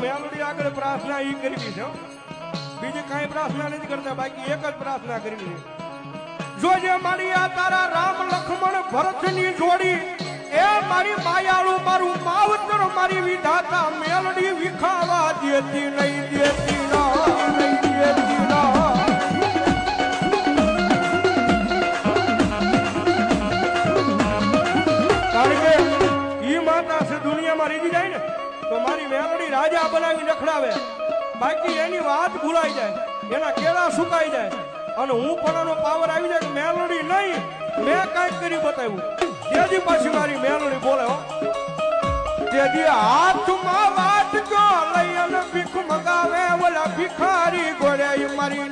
મેલડી આગળ પ્રાર્થના ઈ કરવી છે, બીજી કાંઈ પ્રાર્થના નથી કરતા, બાકી એક જ પ્રાર્થના કરવી છે. જોજે મારી આ તારા રામ લક્ષ્મણ ભરતની જોડી, એ મારી માયાળુ મારું માવતર મારી વિધાતા મેલડી વિખાવા દેતી નહીં, દેતી નહીં, દેતી ના. કારણ કે ઈ માતા છે દુનિયામાં રીજી જાય ને તો મારી મેલડી રાજા બનાવી રખડાવે, બાકી એની વાત ભૂલાઈ જાય, એના કેળા સુકાઈ જાય, અને હું પણ પાવર આવી જાય કે મેલડી નહીં મેં કાંઈક કરી બતાવ્યું. તેથી પાછી મારી મેલડી બોલે હો, તેથી હાથમાં વાત જો લઈ અને ભીખ મગાવે ઓલા ભિખારી ગોળે મારી